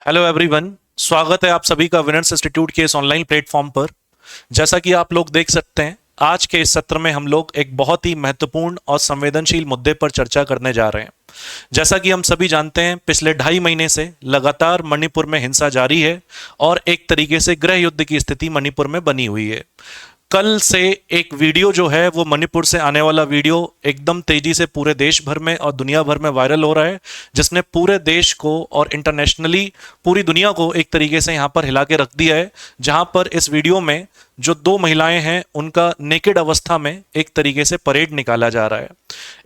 Hello everyone, स्वागत है आप सभी का विनर्स इंस्टीट्यूट के इस ऑनलाइन प्लेटफॉर्म पर। जैसा कि आप लोग देख सकते हैं, आज के इस सत्र में हम लोग एक बहुत ही महत्वपूर्ण और संवेदनशील मुद्दे पर चर्चा करने जा रहे हैं। जैसा कि हम सभी जानते हैं, पिछले 2.5 महीने से लगातार मणिपुर में हिंसा जारी है और एक तरीके से गृह युद्ध की स्थिति मणिपुर में बनी हुई है। कल से एक वीडियो जो है वो मणिपुर से आने वाला वीडियो एकदम तेजी से पूरे देश भर में और दुनिया भर में वायरल हो रहा है, जिसने पूरे देश को और इंटरनेशनली पूरी दुनिया को एक तरीके से यहाँ पर हिला के रख दिया है। जहाँ पर इस वीडियो में जो 2 महिलाएं हैं उनका नेकेड अवस्था में एक तरीके से परेड निकाला जा रहा है।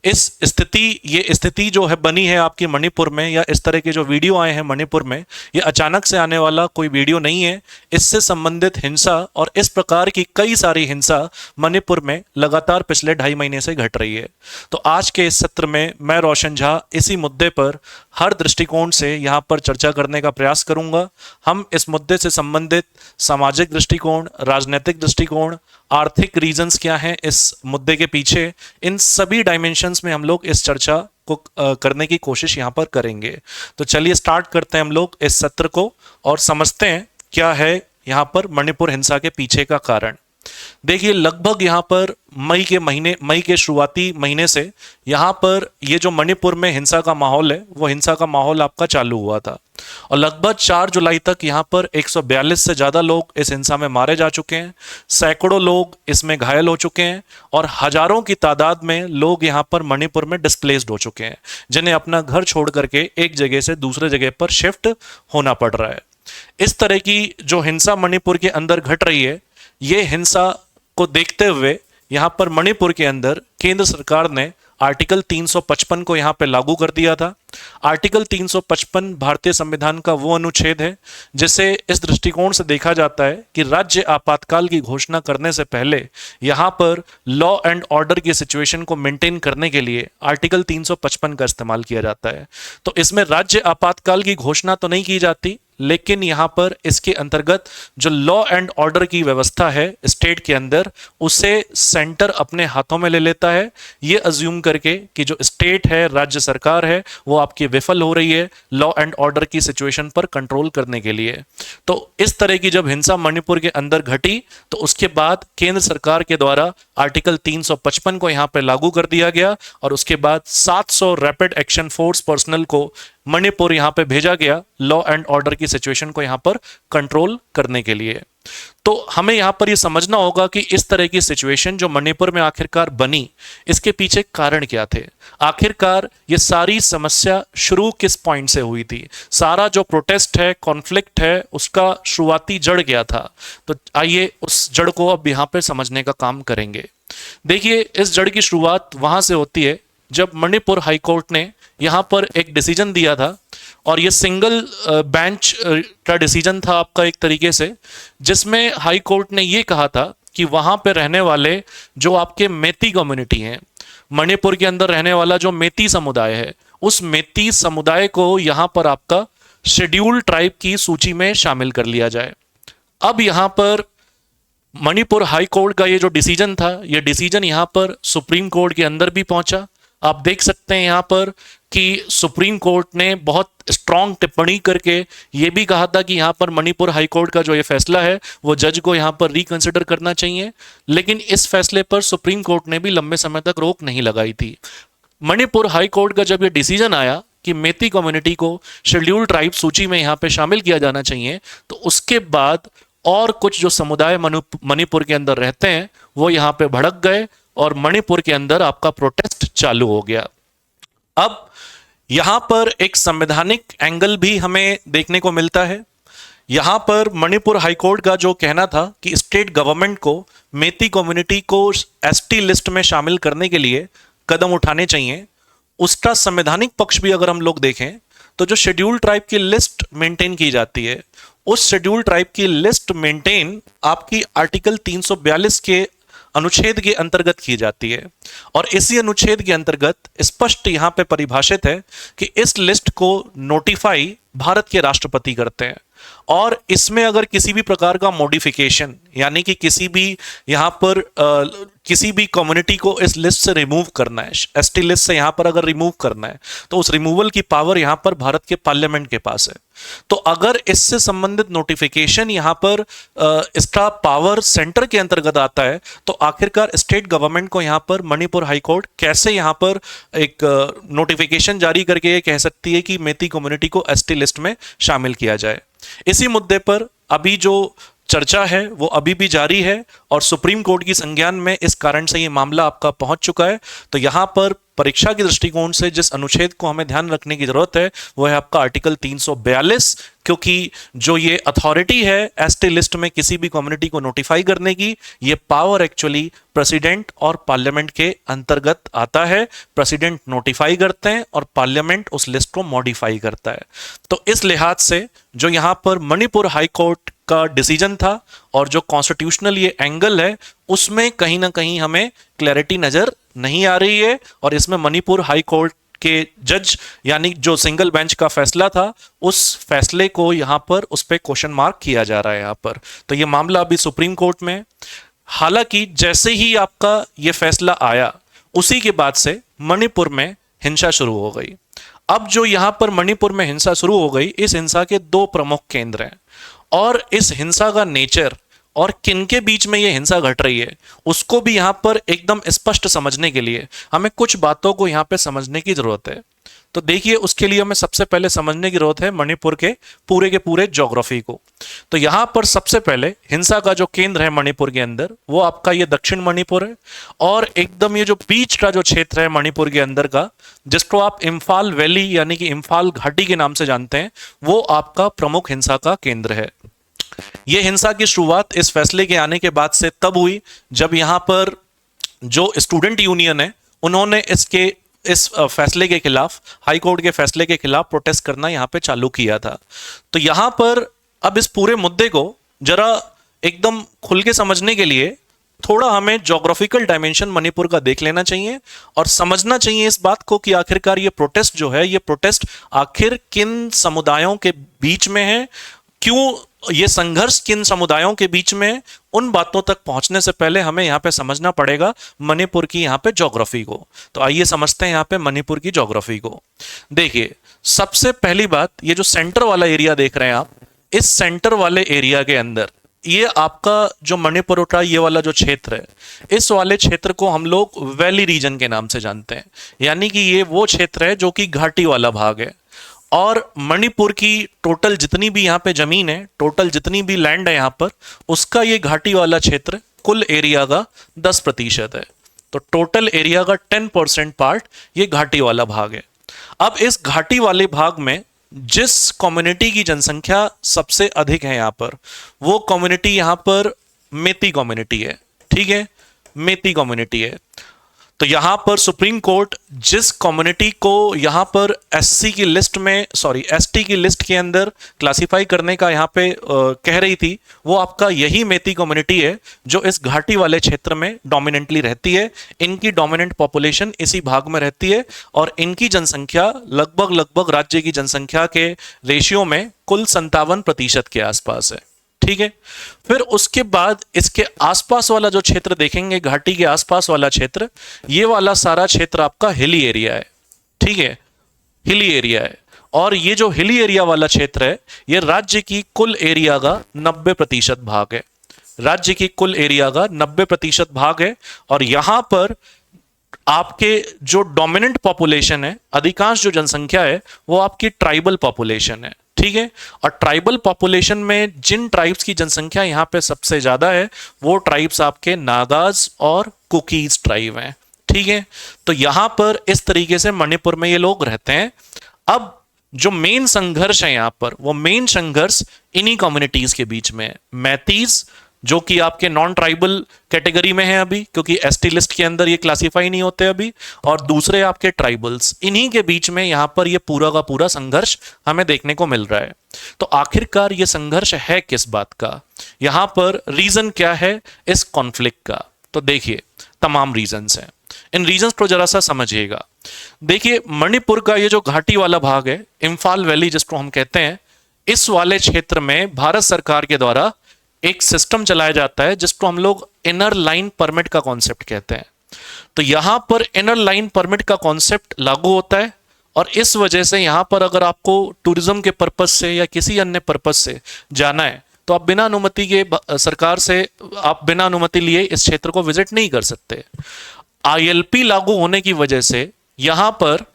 ये स्थिति जो है बनी है आपकी मणिपुर में, या इस तरह के जो वीडियो आए हैं मणिपुर में, ये अचानक से आने वाला कोई वीडियो नहीं है। इससे संबंधित हिंसा और इस प्रकार की कई सारी हिंसा मणिपुर में लगातार पिछले 2.5 महीने से घट रही है। तो आज के इस सत्र में मैं रोशन झा इसी मुद्दे पर हर दृष्टिकोण से यहाँ पर चर्चा करने का प्रयास करूंगा। हम इस मुद्दे से संबंधित सामाजिक दृष्टिकोण, राजनीतिक दृष्टिकोण, आर्थिक रीजंस क्या हैं इस मुद्दे के पीछे, इन सभी डायमेंशंस में हम लोग इस चर्चा को करने की कोशिश यहाँ पर करेंगे। तो चलिए स्टार्ट करते हैं हम लोग इस सत्र को और समझते हैं क्या है यहाँ पर मणिपुर हिंसा के पीछे का कारण। देखिए, लगभग यहाँ पर मई के शुरुआती महीने से यहाँ पर ये जो मणिपुर में हिंसा का माहौल है, वो हिंसा का माहौल आपका चालू हुआ था और लगभग 4 जुलाई तक यहाँ पर 142 से ज़्यादा लोग इस हिंसा में मारे जा चुके हैं। सैकड़ों लोग इसमें घायल हो चुके हैं और हजारों की तादाद में लोग यहाँ पर मणिपुर में डिस्प्लेस्ड हो चुके हैं, जिन्हें अपना घर छोड़ करके एक जगह से दूसरे जगह पर शिफ्ट होना पड़ रहा है। इस तरह की जो हिंसा मणिपुर के अंदर घट रही है, ये हिंसा को देखते हुए यहाँ पर मणिपुर के अंदर केंद्र सरकार ने आर्टिकल 355 को यहाँ पे लागू कर दिया था। आर्टिकल 355 भारतीय संविधान का वो अनुच्छेद है जिसे इस दृष्टिकोण से देखा जाता है कि राज्य आपातकाल की घोषणा करने से पहले यहाँ पर लॉ एंड ऑर्डर की सिचुएशन को मेंटेन करने के लिए आर्टिकल 355 का इस्तेमाल किया जाता है। तो इसमें राज्य आपातकाल की घोषणा तो नहीं की जाती, लेकिन यहाँ पर इसके अंतर्गत जो लॉ एंड ऑर्डर की व्यवस्था है स्टेट के अंदर, उसे सेंटर अपने हाथों में ले लेता है, ये अज्यूम करके कि जो स्टेट है, राज्य सरकार है, वो आपकी विफल हो रही है लॉ एंड ऑर्डर की सिचुएशन पर कंट्रोल करने के लिए। तो इस तरह की जब हिंसा मणिपुर के अंदर घटी तो उसके बाद केंद्र सरकार के द्वारा आर्टिकल 355 को यहाँ पर लागू कर दिया गया और उसके बाद 700 रैपिड एक्शन फोर्स पर्सनल को मणिपुर यहाँ पे भेजा गया लॉ एंड ऑर्डर की सिचुएशन को यहाँ पर कंट्रोल करने के लिए। तो हमें यहाँ पर ये समझना होगा कि इस तरह की सिचुएशन जो मणिपुर में आखिरकार बनी, इसके पीछे कारण क्या थे। आखिरकार ये सारी समस्या शुरू किस पॉइंट से हुई थी, सारा जो प्रोटेस्ट है, कॉन्फ्लिक्ट है, उसका शुरुआती जड़ क्या था। तो आइए उस जड़ को अब यहाँ पे समझने का काम करेंगे। देखिए, इस जड़ की शुरुआत वहां से होती है जब मणिपुर हाई कोर्ट ने यहाँ पर एक डिसीजन दिया था, और ये सिंगल बेंच का डिसीजन था आपका एक तरीके से, जिसमें हाई कोर्ट ने ये कहा था कि वहाँ पे रहने वाले जो आपके मेती कम्युनिटी हैं, मणिपुर के अंदर रहने वाला जो मेती समुदाय है, उस मेती समुदाय को यहाँ पर आपका शेड्यूल ट्राइब की सूची में शामिल कर लिया जाए। अब यहाँ पर मणिपुर हाई कोर्ट का ये जो डिसीजन था, ये डिसीजन यहाँ पर सुप्रीम कोर्ट के अंदर भी पहुंचा। आप देख सकते हैं यहाँ पर कि सुप्रीम कोर्ट ने बहुत स्ट्रांग टिप्पणी करके ये भी कहा था कि यहाँ पर मणिपुर हाई कोर्ट का जो ये फैसला है वो जज को यहाँ पर रिकंसिडर करना चाहिए। लेकिन इस फैसले पर सुप्रीम कोर्ट ने भी लंबे समय तक रोक नहीं लगाई थी। मणिपुर हाई कोर्ट का जब ये डिसीजन आया कि मेती कम्युनिटी को शेड्यूल ट्राइब सूची में यहाँ पे शामिल किया जाना चाहिए, तो उसके बाद और कुछ जो समुदाय मणिपुर के अंदर रहते हैं वो यहाँ पे भड़क गए और मणिपुर के अंदर आपका प्रोटेस्ट चालू हो गया। अब यहां पर एक संवैधानिक एंगल भी हमें देखने को मिलता है। यहां पर मणिपुर हाईकोर्ट का जो कहना था कि स्टेट गवर्नमेंट को मेती कम्युनिटी को एसटी लिस्ट में शामिल करने के लिए कदम उठाने चाहिए, उसका संवैधानिक पक्ष भी अगर हम लोग देखें तो जो शेड्यूल ट्राइब की लिस्ट मेंटेन की जाती है, उस शेड्यूल ट्राइब की लिस्ट मेंटेन आपकी आर्टिकल 342 के अनुच्छेद के अंतर्गत की जाती है। और इसी अनुच्छेद के अंतर्गत स्पष्ट यहां पे परिभाषित है कि इस लिस्ट को नोटिफाई भारत के राष्ट्रपति करते हैं। और इसमें अगर किसी भी प्रकार का मॉडिफिकेशन यानी कि किसी भी यहाँ पर किसी भी कम्युनिटी को इस लिस्ट से रिमूव करना है, एसटी लिस्ट से यहाँ पर अगर रिमूव करना है, तो उस रिमूवल की पावर यहाँ पर भारत के पार्लियामेंट के पास है। तो अगर इससे संबंधित नोटिफिकेशन यहाँ पर इसका पावर सेंटर के अंतर्गत आता है, तो आखिरकार स्टेट गवर्नमेंट को यहाँ पर मणिपुर हाई कोर्ट कैसे यहाँ पर एक नोटिफिकेशन जारी करके ये कह सकती है कि मेती कम्युनिटी को एसटी लिस्ट में शामिल किया जाए। इसी मुद्दे पर अभी जो चर्चा है वो अभी भी जारी है और सुप्रीम कोर्ट की संज्ञान में इस कारण से ये मामला आपका पहुंच चुका है। तो यहां पर परीक्षा के दृष्टिकोण से जिस अनुच्छेद को हमें ध्यान रखने की जरूरत है वो है आपका आर्टिकल 342, क्योंकि जो ये अथॉरिटी है एसटी लिस्ट में किसी भी कम्युनिटी को नोटिफाई करने की, ये पावर एक्चुअली प्रेसिडेंट और पार्लियामेंट के अंतर्गत आता है। प्रेसिडेंट नोटिफाई करते हैं और पार्लियामेंट उस लिस्ट को मॉडिफाई करता है। तो इस लिहाज से जो यहां पर मणिपुर हाई कोर्ट का डिसीजन था और जो कॉन्स्टिट्यूशनल ये एंगल है उसमें कहीं ना कहीं हमें क्लैरिटी नजर नहीं आ रही है, और इसमें मणिपुर हाई कोर्ट के जज यानी जो सिंगल बेंच का फैसला था उस फैसले को यहां पर उस पर क्वेश्चन मार्क किया जा रहा है यहां पर। तो ये मामला अभी सुप्रीम कोर्ट में है। हालांकि जैसे ही आपका ये फैसला आया उसी के बाद से मणिपुर में हिंसा शुरू हो गई। अब जो यहां पर मणिपुर में हिंसा शुरू हो गई, इस हिंसा के दो प्रमुख केंद्र हैं और इस हिंसा का नेचर और किनके बीच में ये हिंसा घट रही है उसको भी यहां पर एकदम स्पष्ट समझने के लिए हमें कुछ बातों को यहां पे समझने की जरूरत है। तो देखिए, उसके लिए हमें सबसे पहले समझने की जरूरत है मणिपुर के पूरे ज्योग्राफी को। तो यहां पर सबसे पहले हिंसा का जो केंद्र है मणिपुर के अंदर वो आपका ये दक्षिण मणिपुर है, और एकदम ये जो बीच का जो क्षेत्र है मणिपुर के अंदर का, जिसको आप इम्फाल वैली यानी कि इम्फाल घाटी के नाम से जानते हैं, वो आपका प्रमुख हिंसा का केंद्र है। ये हिंसा की शुरुआत इस फैसले के आने के बाद से तब हुई जब यहां पर जो स्टूडेंट यूनियन है उन्होंने इस फैसले के खिलाफ, हाई कोर्ट के फैसले के खिलाफ प्रोटेस्ट करना यहां पे चालू किया था। तो यहां पर अब इस पूरे मुद्दे को जरा एकदम खुल के समझने के लिए थोड़ा हमें ज्योग्राफिकल डायमेंशन मणिपुर का देख लेना चाहिए और समझना चाहिए इस बात को कि आखिरकार ये प्रोटेस्ट जो है, ये प्रोटेस्ट आखिर किन समुदायों के बीच में है, क्यों ये संघर्ष किन समुदायों के बीच में। उन बातों तक पहुंचने से पहले हमें यहां पे समझना पड़ेगा मणिपुर की यहां पे ज्योग्राफी को। तो आइए समझते हैं यहां पे मणिपुर की ज्योग्राफी को। देखिए, सबसे पहली बात, ये जो सेंटर वाला एरिया देख रहे हैं आप, इस सेंटर वाले एरिया के अंदर ये आपका जो मणिपुर का ये वाला जो क्षेत्र है, इस वाले क्षेत्र को हम लोग वैली रीजन के नाम से जानते हैं, यानी कि ये वो क्षेत्र है जो कि घाटी वाला भाग है। और मणिपुर की टोटल जितनी भी यहाँ पे जमीन है, टोटल जितनी भी लैंड है यहाँ पर, उसका ये घाटी वाला क्षेत्र कुल एरिया का 10% है। तो टोटल एरिया का 10% पार्ट ये घाटी वाला भाग है। अब इस घाटी वाले भाग में जिस कम्युनिटी की जनसंख्या सबसे अधिक है यहाँ पर, वो कम्युनिटी यहाँ पर मेती कम्युनिटी है। ठीक है, मेती कम्युनिटी है। तो यहां पर सुप्रीम कोर्ट जिस कम्युनिटी को यहां पर एससी की लिस्ट में, सॉरी एसटी की लिस्ट के अंदर क्लासिफाई करने का यहां पे कह रही थी, वो आपका यही मेती कम्युनिटी है जो इस घाटी वाले क्षेत्र में डोमिनेंटली रहती है। इनकी डोमिनेंट पॉपुलेशन इसी भाग में रहती है और इनकी जनसंख्या लगभग राज्य की जनसंख्या के रेशियो में कुल 57% के आसपास है। ठीक है, फिर उसके बाद इसके आसपास वाला जो क्षेत्र देखेंगे, घाटी के आसपास वाला क्षेत्र, ये वाला सारा क्षेत्र आपका हिली एरिया है। ठीक है, हिली एरिया है, और ये जो हिली एरिया वाला क्षेत्र है ये राज्य की कुल एरिया का 90% भाग है। राज्य की कुल एरिया का 90% भाग है, और यहां पर आपके जो डोमिनेंट पॉपुलेशन है, अधिकांश जो जनसंख्या है, वो आपकी ट्राइबल पॉपुलेशन है। ठीक है, और ट्राइबल पॉपुलेशन में जिन ट्राइब्स की जनसंख्या यहाँ पे सबसे ज्यादा है वो ट्राइब्स आपके नागाज और कुकीज ट्राइब हैं। ठीक है, तो यहां पर इस तरीके से मणिपुर में ये लोग रहते हैं। अब जो मेन संघर्ष है यहाँ पर, वो मेन संघर्ष इन्हीं कम्युनिटीज के बीच में है। मैतीज जो कि आपके नॉन ट्राइबल कैटेगरी में है अभी, क्योंकि एसटी लिस्ट के अंदर ये क्लासिफाई नहीं होते अभी, और दूसरे आपके ट्राइबल्स, इन्हीं के बीच में यहां पर ये पूरा का पूरा संघर्ष हमें देखने को मिल रहा है। तो आखिरकार ये संघर्ष है किस बात का, यहां पर रीजन क्या है इस कॉन्फ्लिक्ट का? तो देखिए, तमाम रीजंस हैं। इन रीजंस को जरा सा समझिएगा। देखिए, मणिपुर का ये जो घाटी वाला भाग है, इम्फाल वैली जिसको हम कहते हैं, इस वाले क्षेत्र में भारत सरकार के द्वारा एक सिस्टम चलाया जाता है जिसको हम लोग इनर लाइन परमिट का कॉन्सेप्ट कहते हैं। तो यहां पर इनर लाइन परमिट का कॉन्सेप्ट लागू होता है और इस वजह से यहां पर अगर आपको टूरिज्म के पर्पस से या किसी अन्य पर्पस से जाना है तो आप बिना अनुमति के सरकार से आप बिना अनुमति लिए इस क्षेत्र को विजिट नहीं कर सकते। आईएलपी लागू होने की वजह से यहां पर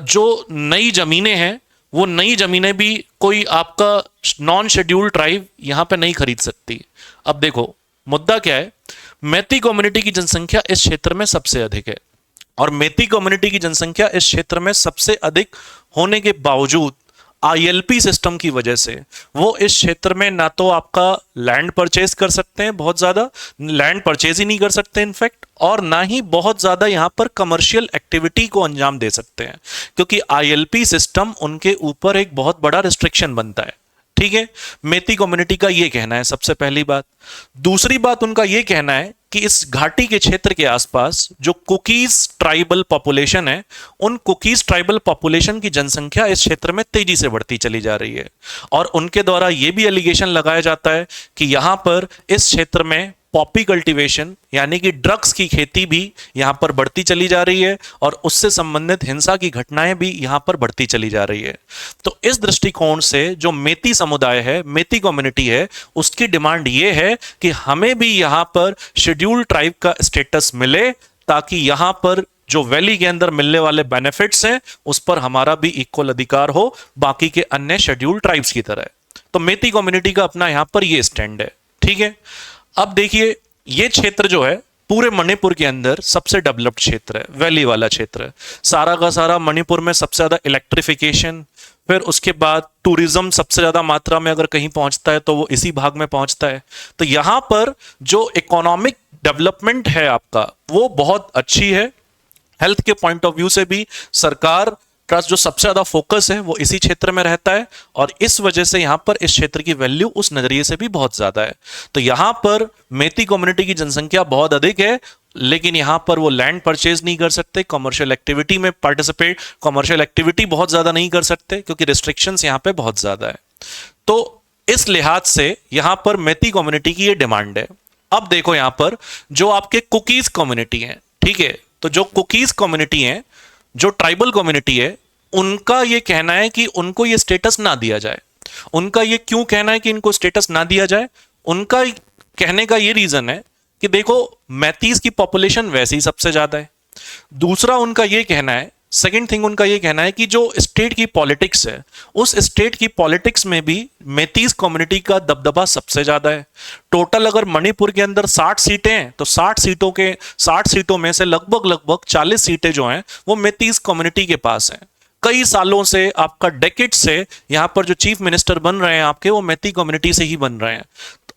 जो नई जमीनें हैं वो नई जमीनें भी कोई आपका नॉन शेड्यूल्ड ट्राइब यहां पे नहीं खरीद सकती। अब देखो मुद्दा क्या है, मैती कम्युनिटी की जनसंख्या इस क्षेत्र में सबसे अधिक है और मैती कम्युनिटी की जनसंख्या इस क्षेत्र में सबसे अधिक होने के बावजूद आईएलपी सिस्टम की वजह से वो इस क्षेत्र में ना तो आपका लैंड परचेज कर सकते हैं, बहुत ज्यादा लैंड परचेज ही नहीं कर सकते इनफैक्ट, और ना ही बहुत ज्यादा यहां पर कमर्शियल एक्टिविटी को अंजाम दे सकते हैं क्योंकि आईएलपी सिस्टम उनके ऊपर एक बहुत बड़ा रिस्ट्रिक्शन बनता है। ठीक है, मैती कम्युनिटी का यह कहना है सबसे पहली बात। दूसरी बात उनका यह कहना है कि इस घाटी के क्षेत्र के आसपास जो कुकीज ट्राइबल पॉपुलेशन है, उन कुकीज ट्राइबल पॉपुलेशन की जनसंख्या इस क्षेत्र में तेजी से बढ़ती चली जा रही है और उनके द्वारा यह भी एलिगेशन लगाया जाता है कि यहां पर इस क्षेत्र में पॉपी कल्टीवेशन यानी कि ड्रग्स की खेती भी यहां पर बढ़ती चली जा रही है और उससे संबंधित हिंसा की घटनाएं भी यहां पर बढ़ती चली जा रही है। तो इस दृष्टिकोण से जो मैती समुदाय है, मैती कम्युनिटी है, उसकी डिमांड ये है कि हमें भी यहां पर शेड्यूल्ड ट्राइब का स्टेटस मिले ताकि यहां पर जो वैली के अंदर मिलने वाले बेनिफिट्स हैं उस पर हमारा भी इक्वल अधिकार हो बाकी के अन्य शेड्यूल्ड ट्राइब्स की तरह। तो मैती कम्युनिटी का अपना यहां पर ये स्टैंड है। ठीक है, अब देखिए ये क्षेत्र जो है पूरे मणिपुर के अंदर सबसे डेवलप्ड क्षेत्र है, वैली वाला क्षेत्र है। सारा का सारा मणिपुर में सबसे ज्यादा इलेक्ट्रिफिकेशन, फिर उसके बाद टूरिज्म सबसे ज्यादा मात्रा में अगर कहीं पहुंचता है तो वो इसी भाग में पहुंचता है। तो यहां पर जो इकोनॉमिक डेवलपमेंट है आपका वो बहुत अच्छी है। हेल्थ के पॉइंट ऑफ व्यू से भी सरकार का जो सबसे ज्यादा फोकस है वो इसी क्षेत्र में रहता है और इस वजह से यहां पर इस क्षेत्र की वैल्यू उस नजरिए से भी बहुत ज्यादा है। तो यहां पर मैती कम्युनिटी की जनसंख्या बहुत अधिक है लेकिन यहां पर वो लैंड परचेज नहीं कर सकते, कमर्शियल एक्टिविटी में कमर्शियल एक्टिविटी बहुत ज्यादा नहीं कर सकते क्योंकि रिस्ट्रिक्शंस यहां पे बहुत ज्यादा है। तो इस लिहाज से यहां पर मैती कम्युनिटी की ये डिमांड है। अब देखो यहां पर जो आपके कुकीज कम्युनिटी है, ठीक है, तो जो कुकीज कम्युनिटी है, जो ट्राइबल कम्युनिटी है, उनका यह कहना है कि उनको यह स्टेटस ना दिया जाए। उनका यह क्यों कहना है कि इनको स्टेटस ना दिया जाए? उनका कहने का यह रीजन है कि देखो मैतीज की पॉपुलेशन वैसे ही सबसे ज्यादा है। दूसरा उनका यह कहना है, सेकंड थिंग उनका यह कहना है कि जो स्टेट की पॉलिटिक्स है उस स्टेट की पॉलिटिक्स में भी मैतीज कम्युनिटी का दबदबा सबसे ज्यादा है। टोटल अगर मणिपुर के अंदर 60 सीटें हैं तो 60 सीटों में से लगभग 40 सीटें जो हैं वो मैतीज कम्युनिटी के पास हैं। कई सालों से, आपका डेकेड से यहां पर जो चीफ मिनिस्टर बन रहे हैं आपके, वो मैती कम्युनिटी से ही बन रहे हैं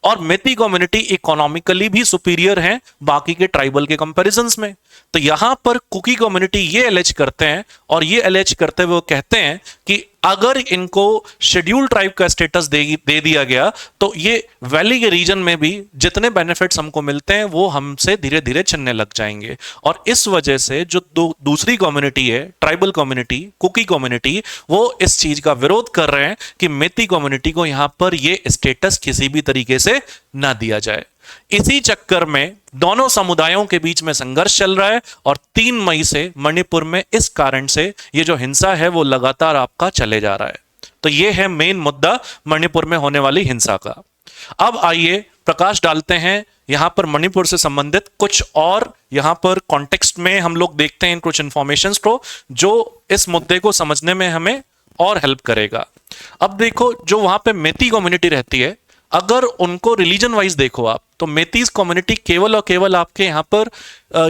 और मैती कम्युनिटी इकोनॉमिकली भी सुपीरियर है बाकी के ट्राइबल के कंपैरिजंस में। तो यहां पर कुकी कम्युनिटी ये एलेज करते हैं और ये एलेज करते हुए वो कहते हैं कि अगर इनको शेड्यूल ट्राइब का स्टेटस दे दिया गया तो ये वैली के रीजन में भी जितने बेनिफिट्स हमको मिलते हैं वो हमसे धीरे धीरे छिनने लग जाएंगे। और इस वजह से जो दूसरी कम्युनिटी है, ट्राइबल कम्युनिटी, कुकी कम्युनिटी, वो इस चीज का विरोध कर रहे हैं कि मैती कम्युनिटी को यहां पर ये स्टेटस किसी भी तरीके से ना दिया जाए। इसी चक्कर में दोनों समुदायों के बीच में संघर्ष चल रहा है और 3 मई से मणिपुर में इस कारण से ये जो हिंसा है वो लगातार आपका चले जा रहा है। तो ये है मेन मुद्दा मणिपुर में होने वाली हिंसा का। अब आइए प्रकाश डालते हैं यहां पर मणिपुर से संबंधित कुछ और यहां पर कॉन्टेक्स्ट में हम लोग देखते हैं कुछ इंफॉर्मेशंस को जो इस मुद्दे को समझने में हमें और हेल्प करेगा। अब देखो जो वहां पे मैती कम्युनिटी रहती है, अगर उनको रिलीजन वाइज देखो आप तो मैतीज कम्युनिटी केवल और केवल आपके यहां पर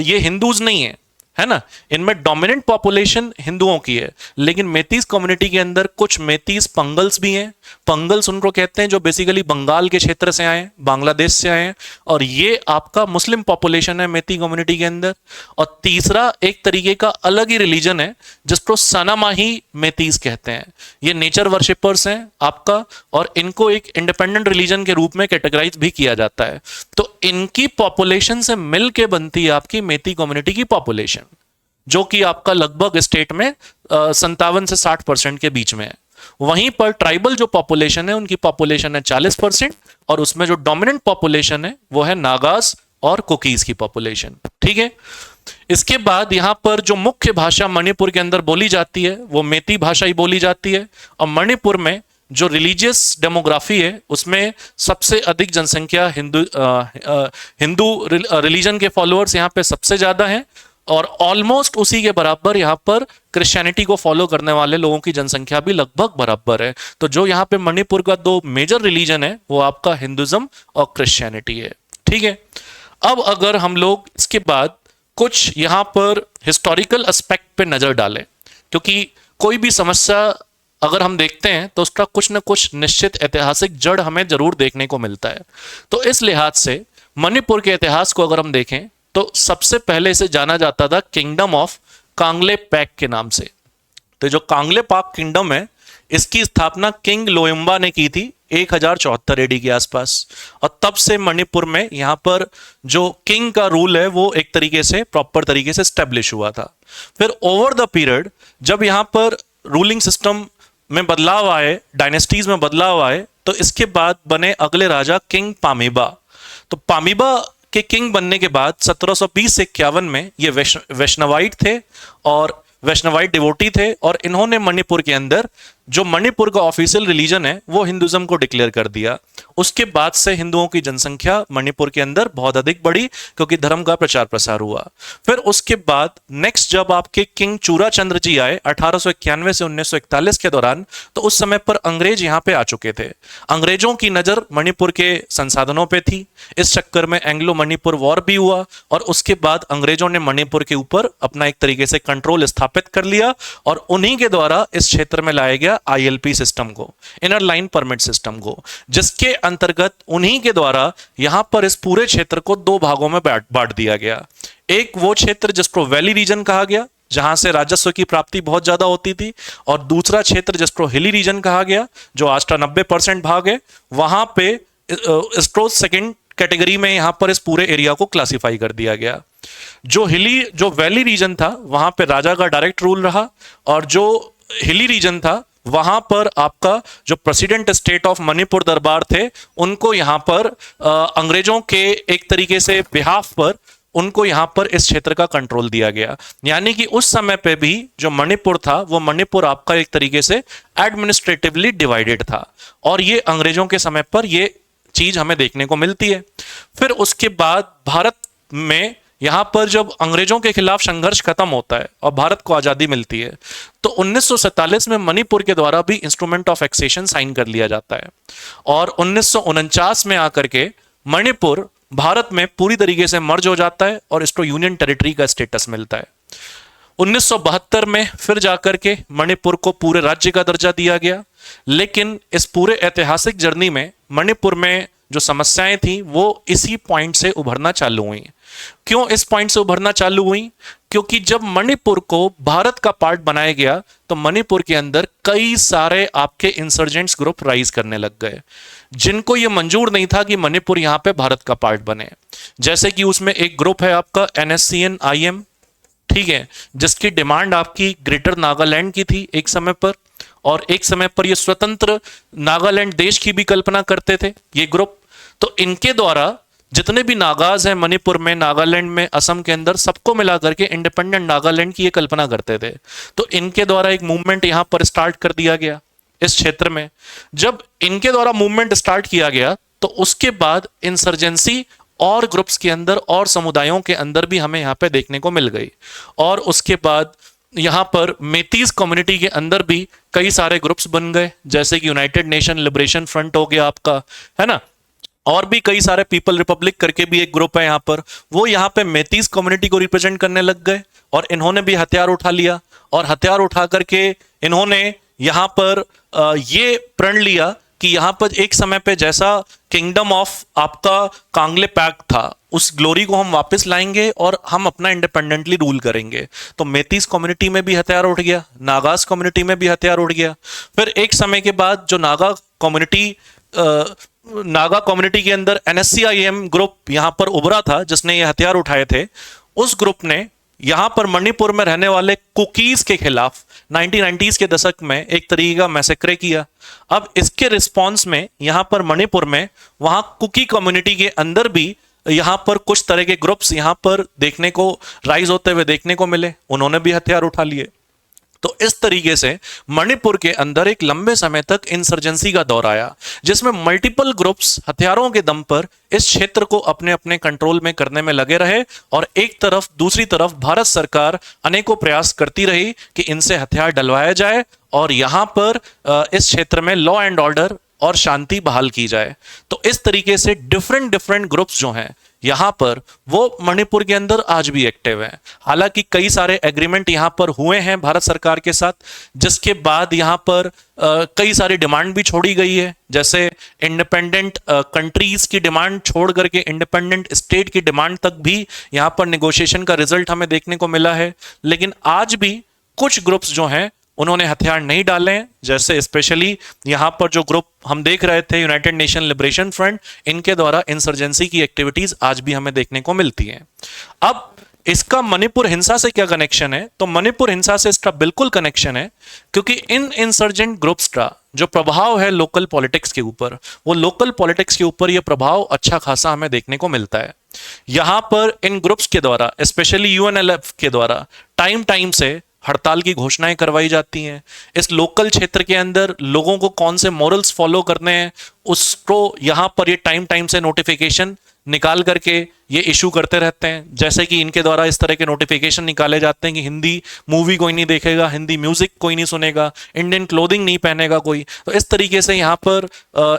ये हिंदूज नहीं है, है ना, इनमें डोमिनेंट पॉपुलेशन हिंदुओं की है। लेकिन मैतीज कम्युनिटी के अंदर कुछ मैतीज पंगल्स भी हैं। पंगल्स उनको कहते हैं जो बेसिकली बंगाल के क्षेत्र से आए, बांग्लादेश से आए, और ये आपका मुस्लिम पॉपुलेशन है मैती कम्युनिटी के अंदर। और तीसरा एक तरीके का अलग ही रिलीजन है जिसको सनामाही मैतीज कहते हैं। ये नेचर वर्शिपर्स हैं आपका और इनको एक इंडिपेंडेंट रिलीजन के रूप में कैटेगराइज भी किया जाता है। तो इनकी पॉपुलेशन से मिलके बनती है आपकी मैती कम्युनिटी की पॉपुलेशन, जो कि आपका लगभग स्टेट में 57 से 60% के बीच में है। वहीं पर ट्राइबल जो पॉपुलेशन है उनकी पॉपुलेशन है 40%, और उसमें जो डोमिनेंट पॉपुलेशन है वो है नागास और कुकीज की पॉपुलेशन। ठीक है, इसके बाद यहां पर जो मुख्य भाषा मणिपुर के अंदर बोली जाती है वो मेती भाषा ही बोली जाती है। और मणिपुर में जो रिलीजियस डेमोग्राफी है उसमें सबसे अधिक जनसंख्या हिंदू रिलीजन के फॉलोअर्स यहाँ पे सबसे ज्यादा हैं, और ऑलमोस्ट उसी के बराबर यहाँ पर क्रिश्चियनिटी को फॉलो करने वाले लोगों की जनसंख्या भी लगभग बराबर है। तो जो यहाँ पे मणिपुर का दो मेजर रिलीजन है वो आपका हिंदुज्म और क्रिश्चियनिटी है। ठीक है, अब अगर हम लोग इसके बाद कुछ यहाँ पर हिस्टोरिकल एस्पेक्ट पे नजर डालें, क्योंकि कोई भी समस्या अगर हम देखते हैं तो उसका कुछ न कुछ निश्चित ऐतिहासिक जड़ हमें जरूर देखने को मिलता है। तो इस लिहाज से मणिपुर के इतिहास को अगर हम देखें तो सबसे पहले इसे जाना जाता था किंगडम ऑफ कांगले पैक के नाम से। तो जो कांगले पाक किंगडम है इसकी स्थापना किंग लोयम्बा ने की थी 1074 एडी के आसपास, और तब से मणिपुर में यहाँ पर जो किंग का रूल है वो एक तरीके से प्रॉपर तरीके से स्टेब्लिश हुआ था। फिर ओवर द पीरियड जब यहाँ पर रूलिंग सिस्टम में बदलाव आए, डायनेस्टीज में बदलाव आए, तो इसके बाद बने अगले राजा किंग पामीबा। तो पामीबा के किंग बनने के बाद 1720 से 51 में ये वैष्णवाइट थे और वैष्णवाइट डिवोटी थे, और इन्होंने मणिपुर के अंदर जो मणिपुर का ऑफिशियल रिलीजन है वो हिंदुज्म को डिक्लेयर कर दिया। उसके बाद से हिंदुओं की जनसंख्या मणिपुर के अंदर बहुत अधिक बढ़ी क्योंकि धर्म का प्रचार प्रसार हुआ। फिर उसके बाद नेक्स्ट जब आपके किंग चूराचंद्र जी आए 1891 से 1941 के दौरान, तो उस समय पर अंग्रेज यहाँ पे आ चुके थे। अंग्रेजों की नजर मणिपुर के संसाधनों पे थी, इस चक्कर में एंग्लो मणिपुर वॉर भी हुआ, और उसके बाद अंग्रेजों ने मणिपुर के ऊपर अपना एक तरीके से कंट्रोल स्थापित कर लिया, और उन्हीं के द्वारा इस क्षेत्र में लाया गया आईएलपी सिस्टम को, इनर लाइन परमिट सिस्टम को, जिसके अंतर्गत उन्हीं के द्वारा यहां पर इस पूरे क्षेत्र को दो भागों में बांट दिया गया। एक वो क्षेत्र जिसको वैली रीजन कहा गया जहां से राजस्व की प्राप्ति बहुत ज्यादा होती थी, और दूसरा क्षेत्र जिसको हिली रीजन कहा गया जो आज का 90% भाग है, वहां पे इसको सेकेंड कैटेगरी में यहां पर इस पूरे एरिया को क्लासिफाई कर दिया गया। जो वैली रीजन था वहां पे राजा का डायरेक्ट रूल रहा, और जो हिली रीजन था वहां पर आपका जो प्रेसिडेंट स्टेट ऑफ मणिपुर दरबार थे उनको यहां पर अंग्रेजों के एक तरीके से बिहाफ पर उनको यहां पर इस क्षेत्र का कंट्रोल दिया गया। यानी कि उस समय पे भी जो मणिपुर था वो मणिपुर आपका एक तरीके से एडमिनिस्ट्रेटिवली डिवाइडेड था, और ये अंग्रेजों के समय पर ये चीज हमें देखने को मिलती है। फिर उसके बाद भारत में यहां पर जब अंग्रेजों के खिलाफ संघर्ष खत्म होता है और भारत को आजादी मिलती है, तो 1947 में मणिपुर के द्वारा भी इंस्ट्रूमेंट ऑफ एक्सेशन साइन कर लिया जाता है, और 1949 में आकर के मणिपुर भारत में पूरी तरीके से मर्ज हो जाता है और इसको यूनियन टेरिटरी का स्टेटस मिलता है। 1972 में फिर जाकर के मणिपुर को पूरे राज्य का दर्जा दिया गया, लेकिन इस पूरे ऐतिहासिक जर्नी में मणिपुर में जो समस्याएं थी वो इसी पॉइंट से उभरना चालू हुई। क्यों इस पॉइंट से उभरना चालू हुई? क्योंकि जब मणिपुर को भारत का पार्ट बनाया गया तो मणिपुर के अंदर कई सारे आपके इंसर्जेंट्स ग्रुप राइज करने लग गए, जिनको यह मंजूर नहीं था कि मणिपुर यहां पे भारत का पार्ट बने। जैसे कि उसमें एक ग्रुप है आपका NSCN-IM, ठीक है, जिसकी डिमांड आपकी ग्रेटर नागालैंड की थी एक समय पर, और एक समय पर ये स्वतंत्र नागालैंड देश की भी कल्पना करते थे ये ग्रुप। तो इनके द्वारा जितने भी नागाज हैं मणिपुर में, नागालैंड में, असम के अंदर, सबको मिला करके इंडिपेंडेंट नागालैंड की ये कल्पना करते थे। तो इनके द्वारा एक मूवमेंट यहां पर स्टार्ट कर दिया गया इस क्षेत्र में। जब इनके द्वारा मूवमेंट स्टार्ट किया गया तो उसके बाद इंसर्जेंसी और ग्रुप्स के अंदर और समुदायों के अंदर भी हमें यहाँ पे देखने को मिल गई, और उसके बाद यहाँ पर मेतीज कम्युनिटी के अंदर भी कई सारे ग्रुप्स बन गए, जैसे कि यूनाइटेड नेशन लिबरेशन फ्रंट हो गया आपका, है ना, और भी कई सारे पीपल रिपब्लिक करके भी एक ग्रुप है यहाँ पर, वो यहाँ पे मेतीज कम्युनिटी को रिप्रेजेंट करने लग गए, और इन्होंने भी हथियार उठा लिया, और हथियार उठा करके इन्होंने यहाँ पर ये प्रण लिया कि यहाँ पर एक समय पे जैसा किंगडम ऑफ आपका कांगले पैक था उस ग्लोरी को हम वापस लाएंगे और हम अपना इंडिपेंडेंटली रूल करेंगे। तो मेतीस कम्युनिटी में भी हथियार उठ गया, नागास कम्युनिटी में भी हथियार उठ गया। फिर एक समय के बाद जो नागा कम्युनिटी के अंदर NSCIM ग्रुप यहाँ पर उभरा था जिसने ये हथियार उठाए थे, उस ग्रुप ने यहां पर मणिपुर में रहने वाले कुकीज के खिलाफ 1990s के दशक में एक तरीके का मैसेक्रे किया। अब इसके रिस्पॉन्स में यहां पर मणिपुर में वहां कुकी कम्युनिटी के अंदर भी यहां पर कुछ तरह के ग्रुप्स यहां पर देखने को राइज होते हुए देखने को मिले, उन्होंने भी हथियार उठा लिए। तो इस तरीके से मणिपुर के अंदर एक लंबे समय तक इंसर्जेंसी का दौर आया, जिसमें मल्टीपल ग्रुप्स हथियारों के दम पर इस क्षेत्र को अपने अपने कंट्रोल में करने में लगे रहे, और एक तरफ दूसरी तरफ भारत सरकार अनेकों प्रयास करती रही कि इनसे हथियार डलवाया जाए और यहां पर इस क्षेत्र में लॉ एंड ऑर्डर और शांति बहाल की जाए। तो इस तरीके से डिफरेंट डिफरेंट ग्रुप्स जो हैं यहां पर वो मणिपुर के अंदर आज भी एक्टिव हैं। हालांकि कई सारे एग्रीमेंट यहां पर हुए हैं भारत सरकार के साथ, जिसके बाद यहां पर कई सारी डिमांड भी छोड़ी गई है, जैसे इंडिपेंडेंट कंट्रीज की डिमांड छोड़ करके इंडिपेंडेंट स्टेट की डिमांड तक भी यहां पर नेगोशिएशन का रिजल्ट हमें देखने को मिला है। लेकिन आज भी कुछ ग्रुप्स जो हैं उन्होंने हथियार नहीं डाले हैं, जैसे स्पेशली यहां पर जो ग्रुप हम देख रहे थे यूनाइटेड नेशन लिबरेशन फ्रंट, इनके द्वारा इंसर्जेंसी की एक्टिविटीज आज भी हमें देखने को मिलती हैं। अब इसका मणिपुर हिंसा से क्या कनेक्शन है? तो मणिपुर हिंसा से इसका बिल्कुल कनेक्शन है, क्योंकि इन इंसर्जेंट ग्रुप्स का जो प्रभाव है लोकल पॉलिटिक्स के ऊपर, वो लोकल पॉलिटिक्स के ऊपर ये प्रभाव अच्छा खासा हमें देखने को मिलता है। यहां पर इन ग्रुप्स के द्वारा, स्पेशली यूएनएलएफ के द्वारा टाइम टाइम से हड़ताल की घोषणाएं करवाई जाती हैं। इस लोकल क्षेत्र के अंदर लोगों को कौन से मॉरल्स फॉलो करने हैं उसको यहां पर ये टाइम टाइम से नोटिफिकेशन निकाल करके ये इशू करते रहते हैं। जैसे कि इनके द्वारा इस तरह के नोटिफिकेशन निकाले जाते हैं कि हिंदी मूवी कोई नहीं देखेगा, हिंदी म्यूजिक कोई नहीं सुनेगा, इंडियन क्लोथिंग नहीं पहनेगा कोई। तो इस तरीके से यहाँ पर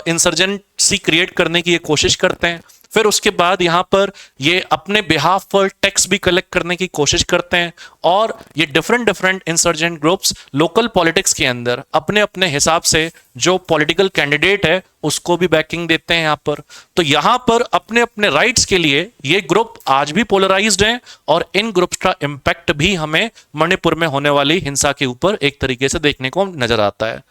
इंसर्जेंसी क्रिएट करने की ये कोशिश करते हैं। फिर उसके बाद यहाँ पर ये अपने बिहाफ पर टैक्स भी कलेक्ट करने की कोशिश करते हैं, और ये different different insurgent groups local politics के अंदर अपने अपने हिसाब से जो पॉलिटिकल कैंडिडेट है उसको भी बैकिंग देते हैं यहाँ पर। तो यहाँ पर अपने अपने राइट्स के लिए ये ग्रुप आज भी पोलराइज्ड हैं, और इन ग्रुप्स का इम्पैक्ट भी हमें मणिपुर में होने वाली हिंसा के ऊपर एक तरीके से देखने को नजर आता है।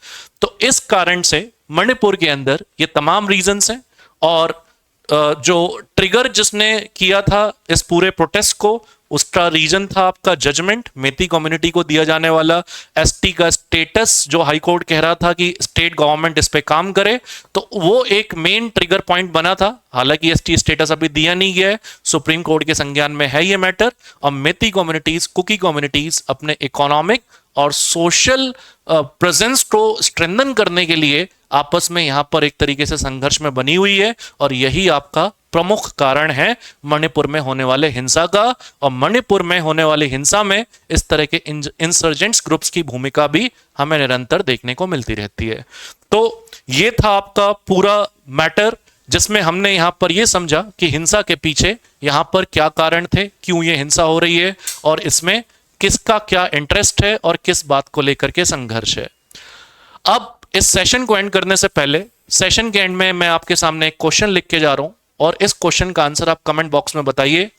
तो इस कारण से मणिपुर के अंदर ये तमाम रीजंस हैं, और जो ट्रिगर जिसने किया था इस पूरे प्रोटेस्ट को, उसका रीजन था आपका जजमेंट, मेती कम्युनिटी को दिया जाने वाला एसटी का स्टेटस, जो हाई कोर्ट कह रहा था कि स्टेट गवर्नमेंट इस पे काम करे, तो वो एक मेन ट्रिगर पॉइंट बना था। हालांकि एसटी स्टेटस अभी दिया नहीं गया है, सुप्रीम कोर्ट के संज्ञान में है ये मैटर, और मेती कम्युनिटीज, कुकी कम्युनिटीज अपने इकोनॉमिक और सोशल प्रेजेंस को स्ट्रेंथन करने के लिए आपस में यहां पर एक तरीके से संघर्ष में बनी हुई है, और यही आपका प्रमुख कारण है मणिपुर में होने वाले हिंसा का। और मणिपुर में होने वाली हिंसा में इस तरह के इंसर्जेंट्स ग्रुप्स की भूमिका भी हमें निरंतर देखने को मिलती रहती है। तो ये था आपका पूरा मैटर, जिसमें हमने यहां पर यह समझा कि हिंसा के पीछे यहां पर क्या कारण थे, क्यों ये हिंसा हो रही है, और इसमें किसका क्या इंटरेस्ट है और किस बात को लेकर के संघर्ष है। अब इस सेशन को एंड करने से पहले, सेशन के एंड में मैं आपके सामने एक क्वेश्चन लिख के जा रहा हूं, और इस क्वेश्चन का आंसर आप कमेंट बॉक्स में बताइए।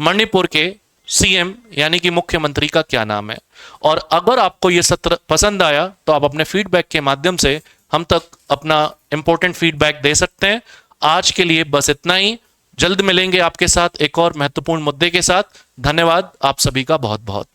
मणिपुर के सीएम यानी कि मुख्यमंत्री का क्या नाम है? और अगर आपको यह सत्र पसंद आया तो आप अपने फीडबैक के माध्यम से हम तक अपना इंपॉर्टेंट फीडबैक दे सकते हैं। आज के लिए बस इतना ही, जल्द मिलेंगे आपके साथ एक और महत्वपूर्ण मुद्दे के साथ। धन्यवाद आप सभी का बहुत बहुत।